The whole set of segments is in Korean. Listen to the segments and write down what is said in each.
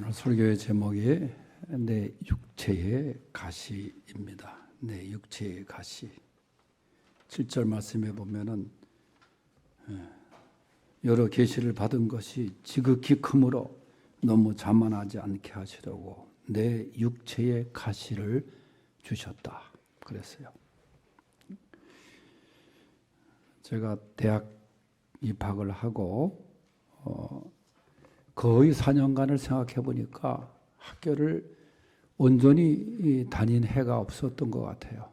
오늘 설교의 제목이 내 육체의 가시입니다. 내 육체의 가시. 7절 말씀에 보면은 여러 계시를 받은 것이 지극히 크므로 너무 자만하지 않게 하시려고 내 육체의 가시를 주셨다. 그랬어요. 제가 대학 입학을 하고 거의 4년간을 생각해 보니까 학교를 온전히 다닌 해가 없었던 것 같아요.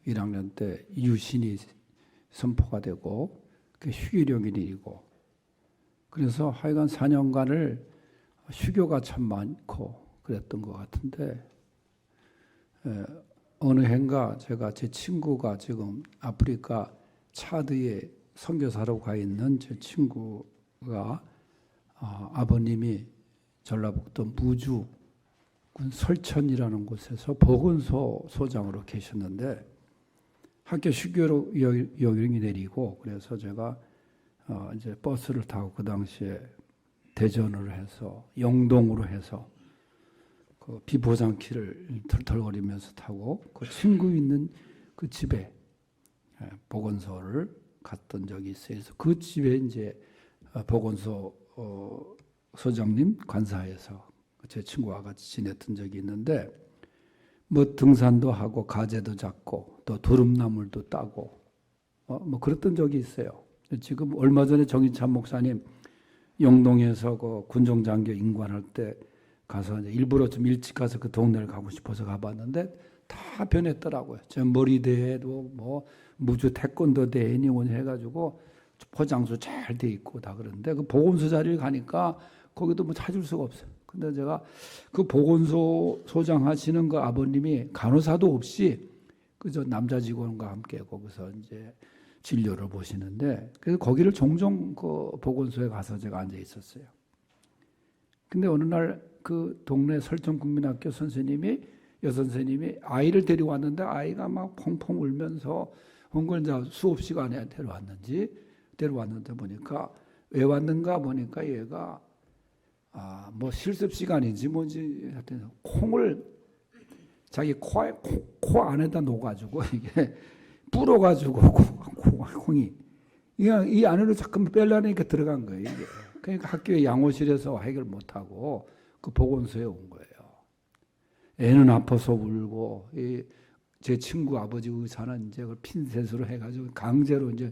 1학년 때 유신이 선포가 되고 휴교령이 내리고 그래서 하여간 4년간을 휴교가 참 많고 그랬던 것 같은데 어느 해인가 제가 제 친구가 지금 아프리카 차드에 선교사로 가 있는 제 친구가 아버님이 전라북도 무주 설천이라는 곳에서 보건소 소장으로 계셨는데 학교 휴교령이 내리고 그래서 제가 이제 버스를 타고 그 당시에 대전으로 해서 영동으로 해서 그 비포장키를 털털거리면서 타고 그 친구 있는 그 집에 보건소를 갔던 적이 있어요. 그래서 그 집에 이제 보건소 소장님 관사에서 제 친구와 같이 지냈던 적이 있는데 뭐 등산도 하고 가재도 잡고 또 두릅나물도 따고 뭐 그랬던 적이 있어요. 지금 얼마 전에 정인찬 목사님 영동에서 그 군종장교 임관할 때 가서 이제 일부러 좀 일찍 가서 그 동네를 가고 싶어서 가봤는데 다 변했더라고요. 저 머리대에도 뭐 무주 태권도 대회 해가지고 포장소 잘 돼 있고 다 그런데 그 보건소 자리를 가니까 거기도 뭐 찾을 수가 없어요. 근데 제가 그 보건소 소장 하시는 그 아버님이 간호사도 없이 그저 남자 직원과 함께 거기서 이제 진료를 보시는데 그래서 거기를 종종 그 보건소에 가서 제가 앉아 있었어요. 근데 어느 날 그 동네 설정국민학교 선생님이 여선생님이 아이를 데리고 왔는데 아이가 막 펑펑 울면서 헝걸 수업 시간에 데려왔는데 보니까 왜 왔는가 보니까 얘가 뭐 실습 시간인지 뭔지 하여튼 콩을 자기 코 안에다 놓아가지고 이게 불어가지고 콩이 이 안으로 잠깐 빼려니까 들어간 거예요. 이게. 그러니까 학교에 양호실에서 해결 못하고 그 보건소에 온 거예요. 애는 아파서 울고 제 친구 아버지 의사는 이제 그 핀셋으로 해가지고 강제로 이제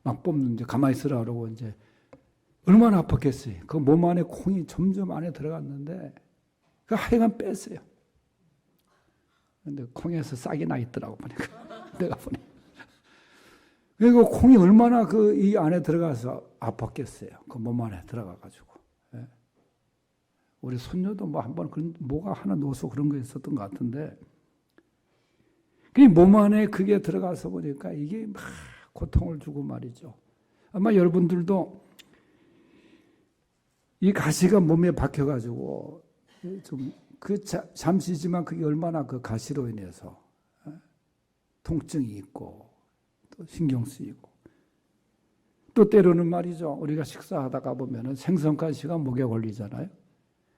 막 뽑는데 가만히 있으라 그러고 이제 얼마나 아팠겠어요. 그 몸 안에 콩이 점점 안에 들어갔는데 그 하여간 뺐어요. 근데 콩에서 싹이 나 있더라고 보니까 내가 보니. 그리고 콩이 얼마나 그 이 안에 들어가서 아팠겠어요. 그 몸 안에 들어가가지고. 예. 우리 손녀도 뭐 한번 그런 뭐가 하나 넣어서 그런 거 있었던 것 같은데. 그 몸 안에 그게 들어가서 보니까 이게 막 고통을 주고 말이죠. 아마 여러분들도 이 가시가 몸에 박혀가지고 좀 잠시지만 그게 얼마나 그 가시로 인해서 통증이 있고 또 신경 쓰이고 또 때로는 말이죠. 우리가 식사하다가 보면은 생선가시가 목에 걸리잖아요.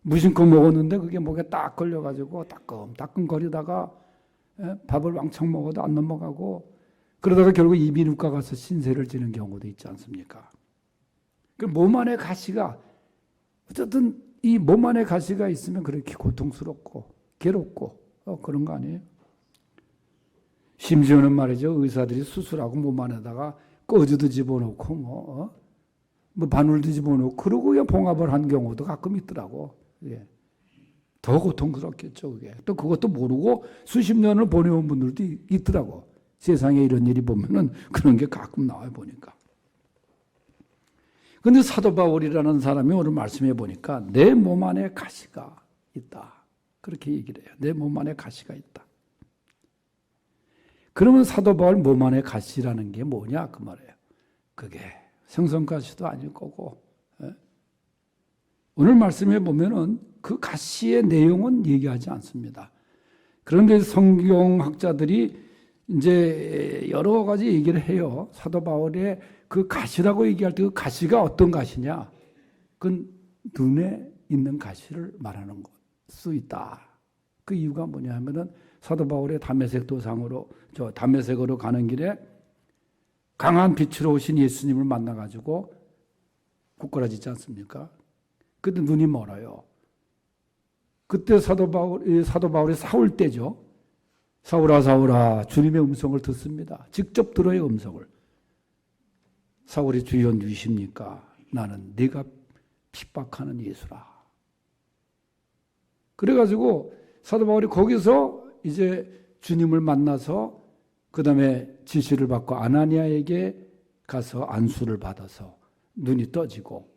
무심코 먹었는데 그게 목에 딱 걸려가지고 따끔따끔 거리다가 밥을 왕창 먹어도 안 넘어가고 그러다가 결국 이비인후과 가서 신세를 지는 경우도 있지 않습니까? 그 몸 안에 가시가 어쨌든 이 몸 안에 가시가 있으면 그렇게 고통스럽고 괴롭고 그런 거 아니에요? 심지어는 말이죠. 의사들이 수술하고 몸 안에다가 꺼즈도 집어넣고 뭐 바늘도 집어넣고 그러고 그냥 봉합을 한 경우도 가끔 있더라고. 예. 더 고통스럽겠죠. 그게. 또 그것도 모르고 수십 년을 보내온 분들도 있더라고. 세상에 이런 일이 보면은 그런 게 가끔 나와요 보니까. 근데 사도 바울이라는 사람이 오늘 말씀해 보니까 내 몸 안에 가시가 있다. 그렇게 얘기를 해요. 내 몸 안에 가시가 있다. 그러면 사도 바울 몸 안에 가시라는 게 뭐냐 그 말이에요. 그게 생선가시도 아닐 거고 오늘 말씀해 보면은 그 가시의 내용은 얘기하지 않습니다. 그런데 성경학자들이 이제 여러 가지 얘기를 해요. 사도 바울의 그 가시라고 얘기할 때 그 가시가 어떤 가시냐? 그건 눈에 있는 가시를 말하는 수 있다. 그 이유가 뭐냐 하면은 사도 바울의 담메색으로 가는 길에 강한 빛으로 오신 예수님을 만나가지고 굳건해지지 않습니까? 그때 눈이 멀어요. 그때 사도 바울이 사울 때죠. 사울아 사울아 주님의 음성을 듣습니다. 직접 들어요 음성을. 사울이 주여 누구십니까? 나는 네가 핍박하는 예수라. 그래가지고 사도 바울이 거기서 이제 주님을 만나서 그 다음에 지시를 받고 아나니아에게 가서 안수를 받아서 눈이 떠지고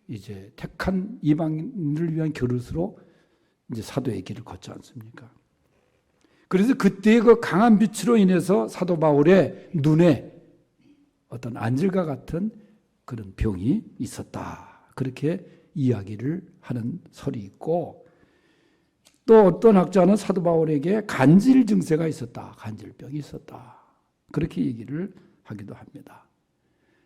이제 택한 이방인을 위한 그릇으로 이제 사도의 길을 걷지 않습니까? 그래서 그때의 그 강한 빛으로 인해서 사도 바울의 눈에 어떤 안질과 같은 그런 병이 있었다. 그렇게 이야기를 하는 설이 있고 또 어떤 학자는 사도 바울에게 간질 증세가 있었다. 간질병이 있었다. 그렇게 얘기를 하기도 합니다.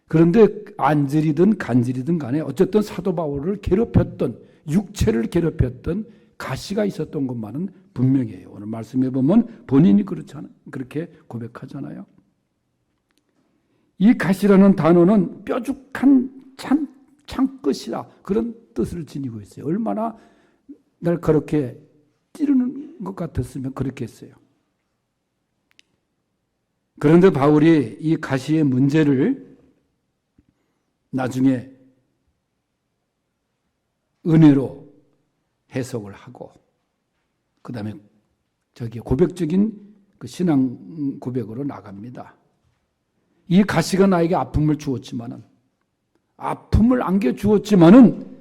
그런데 안질이든 간질이든 간에 어쨌든 사도 바울을 괴롭혔던 육체를 괴롭혔던 가시가 있었던 것만은 분명해요. 오늘 말씀해 보면 본인이 그렇게 고백하잖아요. 이 가시라는 단어는 뾰족한 창끝이라 그런 뜻을 지니고 있어요. 얼마나 날카롭게 찌르는 것 같았으면 그렇게 했어요. 그런데 바울이 이 가시의 문제를 나중에 은혜로 해석을 하고 그 다음에 고백적인 그 신앙 고백으로 나갑니다. 이 가시가 나에게 아픔을 주었지만은 아픔을 안겨주었지만은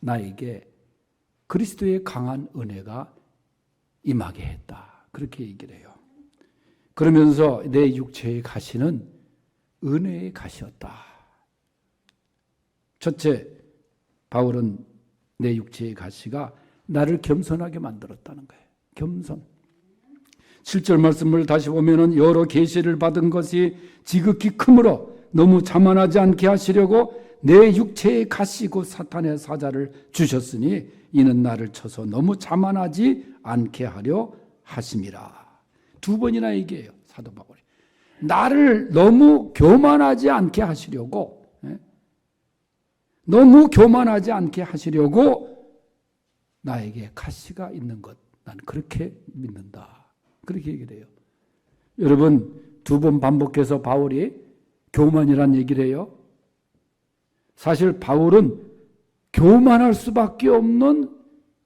나에게 그리스도의 강한 은혜가 임하게 했다. 그렇게 얘기를 해요. 그러면서 내 육체의 가시는 은혜의 가시였다. 첫째, 바울은 내 육체의 가시가 나를 겸손하게 만들었다는 거예요. 겸손. 7절 말씀을 다시 보면은 여러 계시를 받은 것이 지극히 크므로 너무 자만하지 않게 하시려고 내 육체의 가시고 사탄의 사자를 주셨으니 이는 나를 쳐서 너무 자만하지 않게 하려 하심이라. 두 번이나 얘기해요. 사도 바울이. 나를 너무 교만하지 않게 하시려고 너무 교만하지 않게 하시려고 나에게 가시가 있는 것. 난 그렇게 믿는다. 그렇게 얘기를 해요. 여러분 두 번 반복해서 바울이 교만이란 얘기를 해요. 사실 바울은 교만할 수밖에 없는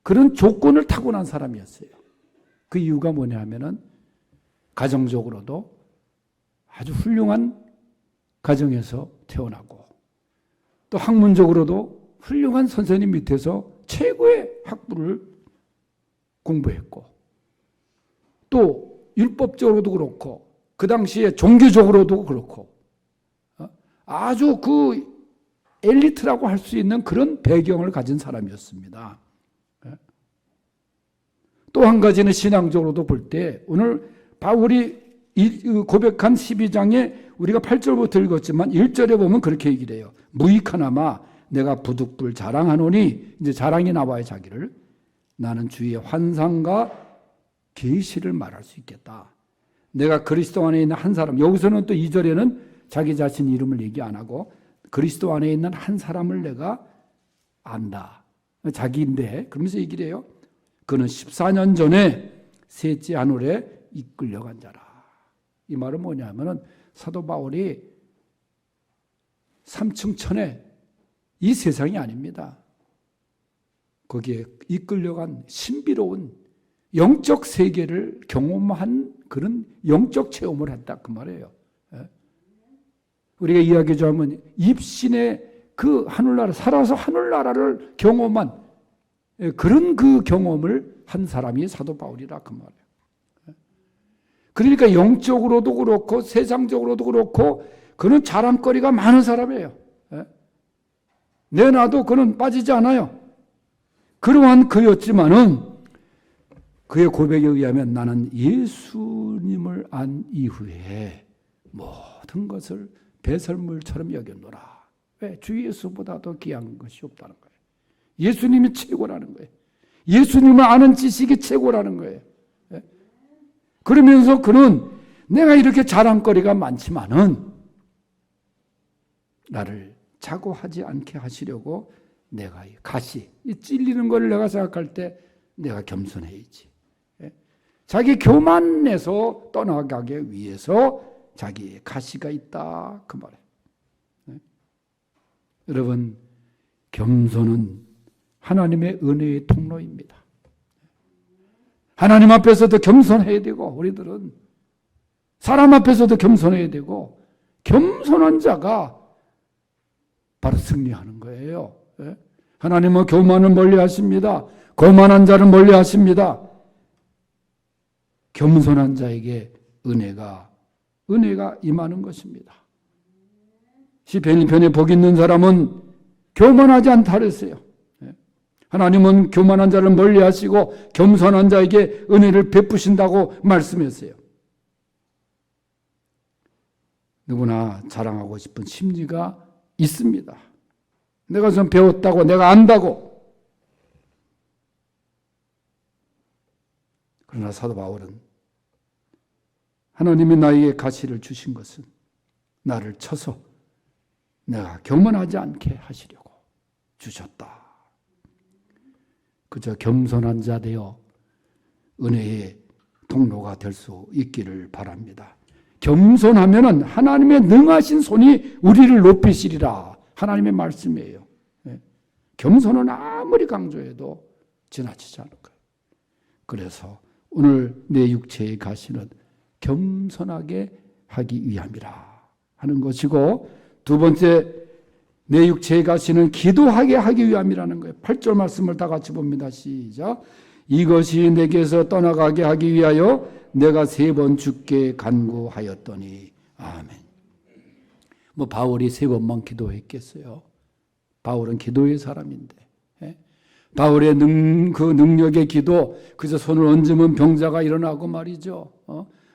그런 조건을 타고난 사람이었어요. 그 이유가 뭐냐 하면은 가정적으로도 아주 훌륭한 가정에서 태어나고 또 학문적으로도 훌륭한 선생님 밑에서 최고의 학부를 공부했고 또 율법적으로도 그렇고 그 당시에 종교적으로도 그렇고 아주 그 엘리트라고 할 수 있는 그런 배경을 가진 사람이었습니다. 또 한 가지는 신앙적으로도 볼 때 오늘 바울이 고백한 12장에 우리가 8절부터 읽었지만 1절에 보면 그렇게 얘기를 해요. 무익하나마 내가 부득불 자랑하노니 이제 자랑이 나와요. 자기를. 나는 주의 환상과 계시를 말할 수 있겠다. 내가 그리스도 안에 있는 한 사람, 여기서는 또 2절에는 자기 자신 이름을 얘기 안 하고 그리스도 안에 있는 한 사람을 내가 안다. 자기인데 그러면서 얘기를 해요. 그는 14년 전에 셋째 하늘에 이끌려간 자라. 이 말은 뭐냐면은 사도 바울이 3층 천에 이 세상이 아닙니다. 거기에 이끌려간 신비로운 영적 세계를 경험한 그런 영적 체험을 했다 그 말이에요. 우리가 이야기하자면 입신의 그 하늘나라 살아서 하늘나라를 경험한 그런 그 경험을 한 사람이 사도 바울이라 그 말이에요. 그러니까 영적으로도 그렇고 세상적으로도 그렇고 그는 자랑거리가 많은 사람이에요. 내놔도 그는 빠지지 않아요. 그러한 그였지만은 그의 고백에 의하면 나는 예수님을 안 이후에 모든 것을 배설물처럼 여겼노라. 왜? 주 예수보다 더 귀한 것이 없다는 거예요. 예수님이 최고라는 거예요. 예수님을 아는 지식이 최고라는 거예요. 그러면서 그는 내가 이렇게 자랑거리가 많지만은 나를 자고하지 않게 하시려고 내가 이 가시, 이 찔리는 걸 내가 생각할 때 내가 겸손해야지. 자기 교만에서 떠나가기 위해서 자기의 가시가 있다 그 말이에요. 여러분, 겸손은 하나님의 은혜의 통로입니다. 하나님 앞에서도 겸손해야 되고, 우리들은 사람 앞에서도 겸손해야 되고, 겸손한 자가 바로 승리하는 거예요. 하나님은 교만을 멀리하십니다. 거만한 자를 멀리하십니다. 겸손한 자에게 은혜가 임하는 것입니다. 시편 1편에 복 있는 사람은 교만하지 않다 그랬어요. 하나님은 교만한 자를 멀리하시고 겸손한 자에게 은혜를 베푸신다고 말씀했어요. 누구나 자랑하고 싶은 심리가 있습니다. 내가 좀 배웠다고, 내가 안다고. 그러나 사도 바울은 하나님이 나에게 가시를 주신 것은 나를 쳐서 내가 교만하지 않게 하시려고 주셨다. 그저 겸손한 자 되어 은혜의 통로가 될 수 있기를 바랍니다. 겸손하면은 하나님의 능하신 손이 우리를 높이시리라. 하나님의 말씀이에요. 겸손은 아무리 강조해도 지나치지 않을 거예요. 그래서 오늘 내 육체의 가시는 겸손하게 하기 위함이라 하는 것이고, 두 번째, 내 육체의 가시는 기도하게 하기 위함이라는 거예요. 8절 말씀을 다 같이 봅니다. 시작. 이것이 내게서 떠나가게 하기 위하여 내가 3번 주께 간구하였더니. 아멘. 뭐 바울이 3번만 기도했겠어요? 바울은 기도의 사람인데. 바울의 그 능력의 기도, 그저 손을 얹으면 병자가 일어나고 말이죠.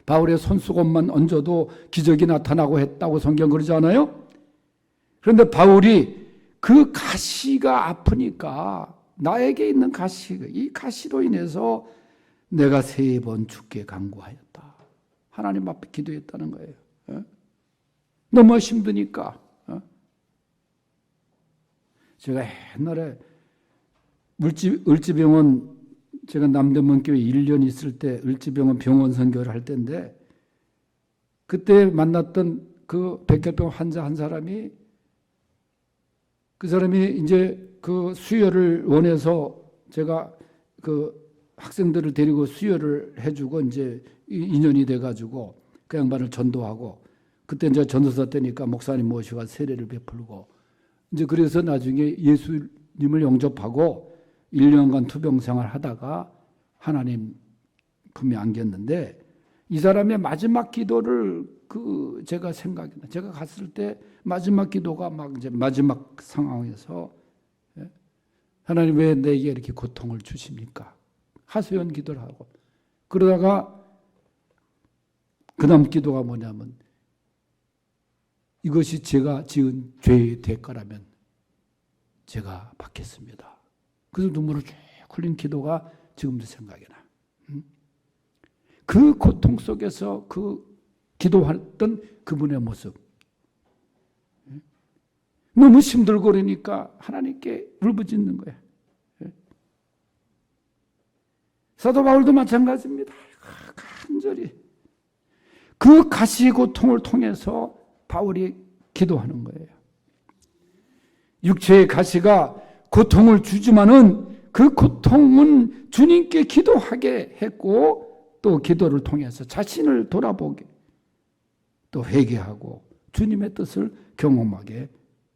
바울의 손수건만 얹어도 기적이 나타나고 했다고 성경 그러지 않아요? 그런데 바울이 그 가시가 아프니까, 나에게 있는 가시, 이 가시로 인해서 내가 3번 주께 간구하였다. 하나님 앞에 기도했다는 거예요. 너무 힘드니까. 제가 옛날에 을지병원, 제가 남대문교회 1년 있을 때 을지병원 병원 선교를 할 때인데, 그때 만났던 그 백혈병 환자 한 사람이, 그 사람이 이제 그 수혈을 원해서 제가 그 학생들을 데리고 수혈을 해주고 이제 인연이 돼가지고 그 양반을 전도하고, 그때 이제 전도사 때니까 목사님 모시고 세례를 베풀고, 이제 그래서 나중에 예수님을 영접하고 1년간 투병 생활 하다가 하나님 품에 안겼는데, 이 사람의 마지막 기도를 제가 생각이 나. 제가 갔을 때 마지막 기도가 막 이제 마지막 상황에서, 하나님 왜 내게 이렇게 고통을 주십니까? 하소연 기도를 하고, 그러다가 그 다음 기도가 뭐냐면, 이것이 제가 지은 죄의 대가라면 제가 받겠습니다. 그래서 눈물을 쭉 흘린 기도가 지금도 생각이 나. 그 고통 속에서 그 기도했던 그분의 모습. 너무 힘들고 그러니까 하나님께 울부짖는 거야. 사도 바울도 마찬가지입니다. 간절히 그 가시 고통을 통해서 바울이 기도하는 거예요. 육체의 가시가 고통을 주지만은 그 고통은 주님께 기도하게 했고, 또 기도를 통해서 자신을 돌아보게, 또 회개하고 주님의 뜻을 경험하게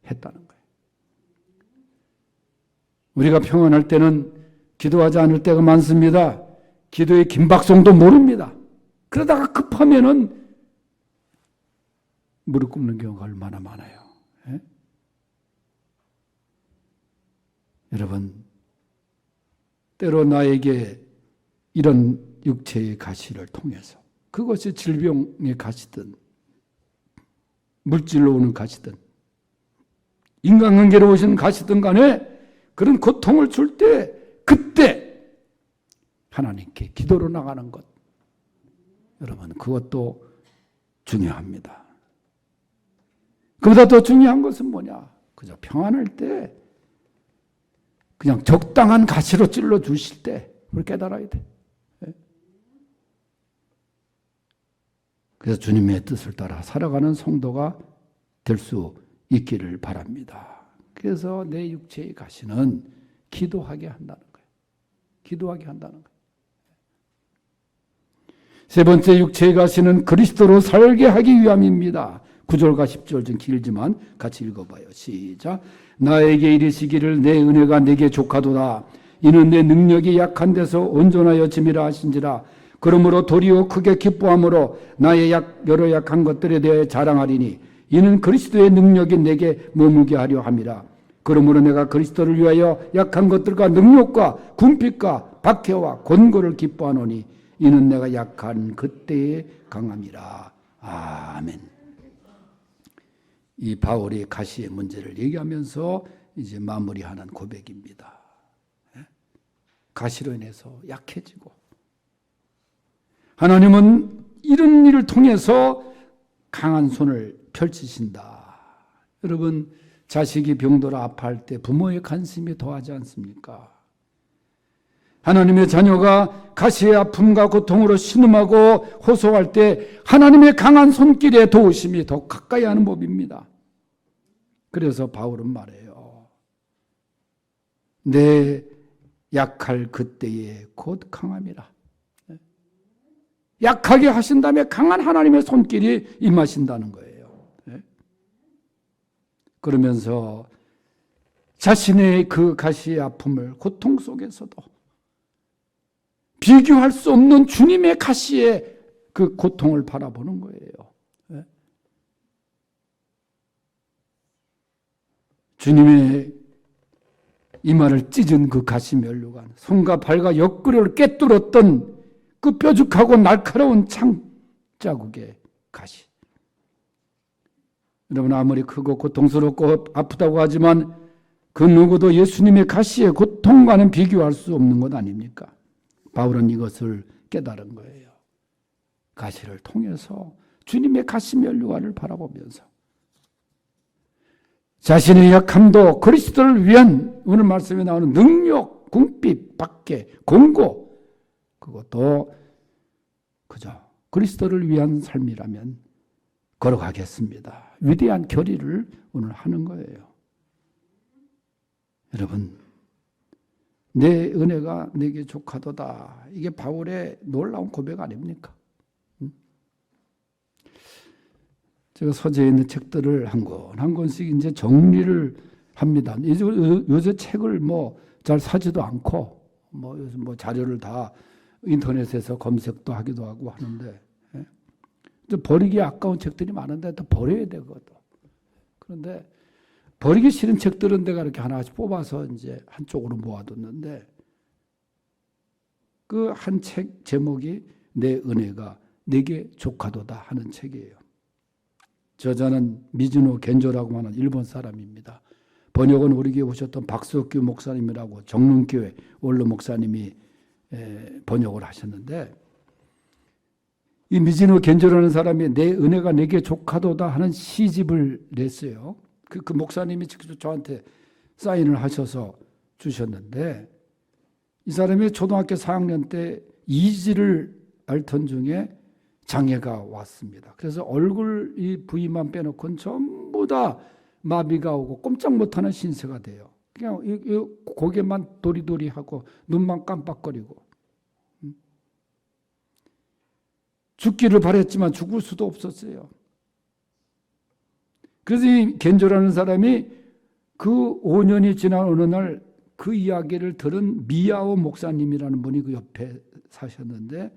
했다는 거예요. 우리가 평안할 때는 기도하지 않을 때가 많습니다. 기도의 긴박성도 모릅니다. 그러다가 급하면은 무릎 꿇는 경우가 얼마나 많아요. 여러분, 때로 나에게 이런 육체의 가시를 통해서, 그것이 질병의 가시든 물질로 오는 가시든 인간관계로 오신 가시든 간에 그런 고통을 줄 때 그때 하나님께 기도로 나가는 것, 여러분 그것도 중요합니다. 그보다 더 중요한 것은 뭐냐? 그저 평안할 때 그냥 적당한 가시로 찔러 주실 때 그걸 깨달아야 돼. 그래서 주님의 뜻을 따라 살아가는 성도가 될 수 있기를 바랍니다. 그래서 내 육체의 가시는 기도하게 한다는 거예요. 기도하게 한다는 거예요. 세 번째 육체의 가시는 그리스도로 살게 하기 위함입니다. 9절과 10절 좀 길지만 같이 읽어봐요. 시작. 나에게 이르시기를 내 은혜가 내게 족하도다. 이는 내 능력이 약한 데서 온전하여 짐이라 하신지라. 그러므로 도리어 크게 기뻐함으로 나의 여러 약한 것들에 대해 자랑하리니 이는 그리스도의 능력이 내게 머무게 하려 함이라. 그러므로 내가 그리스도를 위하여 약한 것들과 능력과 궁핍과 박해와 곤고를 기뻐하노니 이는 내가 약한 그때의 강함이라. 아멘. 이 바울이 가시의 문제를 얘기하면서 이제 마무리하는 고백입니다. 가시로 인해서 약해지고 하나님은 이런 일을 통해서 강한 손을 펼치신다. 여러분 자식이 병들어 아파할 때 부모의 관심이 더하지 않습니까? 하나님의 자녀가 가시의 아픔과 고통으로 신음하고 호소할 때 하나님의 강한 손길의 도우심이 더 가까이 하는 법입니다. 그래서 바울은 말해요. 내 약할 그때에 곧 강함이라. 약하게 하신 다음에 강한 하나님의 손길이 임하신다는 거예요. 그러면서 자신의 그 가시의 아픔을 고통 속에서도 비교할 수 없는 주님의 가시의 그 고통을 바라보는 거예요. 주님의 이마를 찢은 그 가시 면류관, 손과 발과 옆구리를 꿰뚫었던 그 뾰족하고 날카로운 창 자국의 가시. 여러분 아무리 크고 고통스럽고 아프다고 하지만 그 누구도 예수님의 가시의 고통과는 비교할 수 없는 것 아닙니까? 바울은 이것을 깨달은 거예요. 가시를 통해서 주님의 가시 면류관을 바라보면서 자신의 약함도 그리스도를 위한 오늘 말씀에 나오는 능력, 궁핍, 박해, 공고 그것도 그저 그리스도를 위한 삶이라면 걸어가겠습니다. 위대한 결의를 오늘 하는 거예요. 여러분 내 은혜가 내게 족하도다. 이게 바울의 놀라운 고백 아닙니까? 제가 서재에 있는 책들을 한 권 한 권씩 이제 정리를 합니다. 요새 책을 잘 사지도 않고 요즘 자료를 다 인터넷에서 검색도 하기도 하고 하는데 버리기 아까운 책들이 많은데 또 버려야 되거든. 그런데 버리기 싫은 책들은 내가 이렇게 하나씩 뽑아서 이제 한쪽으로 모아뒀는데 그 한 책 제목이 내 은혜가 내게 족하도다 하는 책이에요. 저자는 미즈노 겐조라고 하는 일본 사람입니다. 번역은 우리 교회 오셨던 박석규 목사님이라고 정릉교회 원로 목사님이 번역을 하셨는데 이 미즈노 겐조라는 사람이 내 은혜가 내게 족하도다 하는 시집을 냈어요. 그 목사님이 직접 저한테 사인을 하셔서 주셨는데 이 사람이 초등학교 4학년 때 이지를 앓던 중에 장애가 왔습니다. 그래서 얼굴 이 부위만 빼놓고는 전부 다 마비가 오고 꼼짝 못하는 신세가 돼요. 그냥 이 고개만 도리도리하고 눈만 깜빡거리고 죽기를 바랬지만 죽을 수도 없었어요. 그래서 이 겐조라는 사람이 그 5년이 지난 어느 날 그 이야기를 들은 미야오 목사님이라는 분이 그 옆에 사셨는데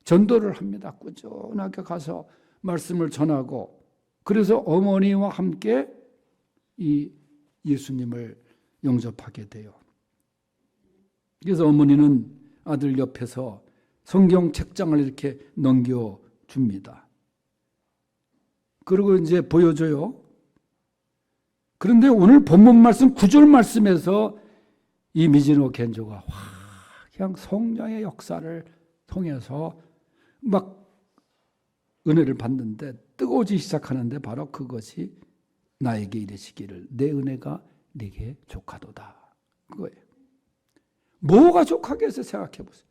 전도를 합니다. 꾸준하게 가서 말씀을 전하고 그래서 어머니와 함께 이 예수님을 영접하게 돼요. 그래서 어머니는 아들 옆에서 성경 책장을 이렇게 넘겨줍니다. 그리고 이제 보여줘요. 그런데 오늘 본문 말씀 9절 말씀에서 이 미즈노 겐조가 그냥 성령의 역사를 통해서 막 은혜를 받는데 뜨거워지기 시작하는데 바로 그것이 나에게 이르시기를 내 은혜가 네게 족하도다. 그거예요. 뭐가 족하겠어요? 생각해 보세요.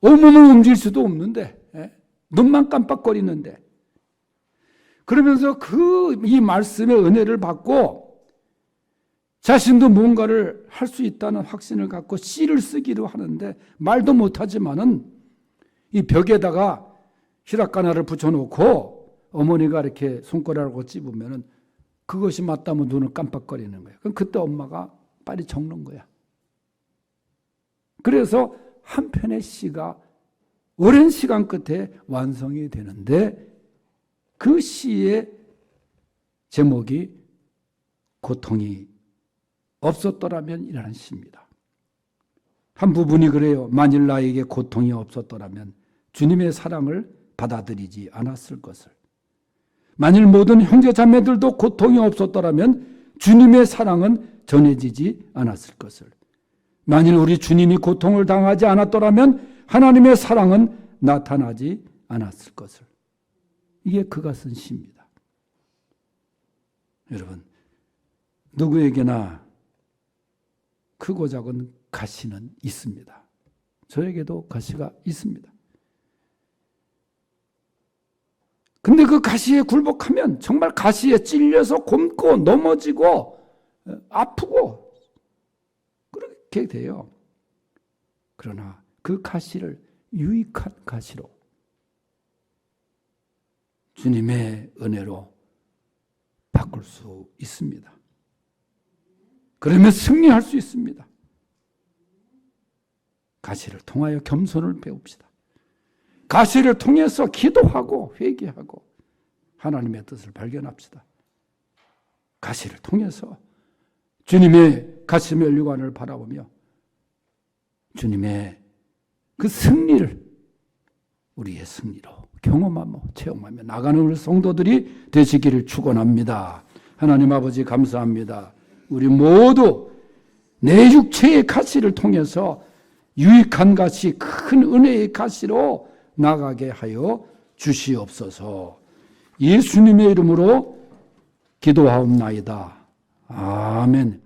온몸을 움직일 수도 없는데, 눈만 깜빡거리는데, 그러면서 이 말씀의 은혜를 받고 자신도 뭔가를 할 수 있다는 확신을 갖고 씨를 쓰기로 하는데 말도 못하지만은 이 벽에다가 히라가나를 붙여놓고 어머니가 이렇게 손가락으로 찝으면은 그것이 맞다면 눈을 깜빡거리는 거예요. 그럼 그때 엄마가 빨리 적는 거야. 그래서 한 편의 시가 오랜 시간 끝에 완성이 되는데 그 시의 제목이 고통이 없었더라면 이라는 시입니다. 한 부분이 그래요. 만일 나에게 고통이 없었더라면 주님의 사랑을 받아들이지 않았을 것을. 만일 모든 형제 자매들도 고통이 없었더라면 주님의 사랑은 전해지지 않았을 것을. 만일 우리 주님이 고통을 당하지 않았더라면 하나님의 사랑은 나타나지 않았을 것을. 이게 그가 쓴 시입니다. 여러분, 누구에게나 크고 작은 가시는 있습니다. 저에게도 가시가 있습니다. 근데 그 가시에 굴복하면 정말 가시에 찔려서 곪고 넘어지고 아프고 그렇게 돼요. 그러나 그 가시를 유익한 가시로 주님의 은혜로 바꿀 수 있습니다. 그러면 승리할 수 있습니다. 가시를 통하여 겸손을 배웁시다. 가시를 통해서 기도하고 회개하고 하나님의 뜻을 발견합시다. 가시를 통해서 주님의 가슴의 혈관을 바라보며 주님의 그 승리를 우리의 승리로 경험하며 체험하며 나가는 우리 성도들이 되시기를 축원합니다. 하나님 아버지 감사합니다. 우리 모두 내 육체의 가시를 통해서 유익한 가시, 큰 은혜의 가시로 나가게 하여 주시옵소서. 예수님의 이름으로 기도하옵나이다. 아멘.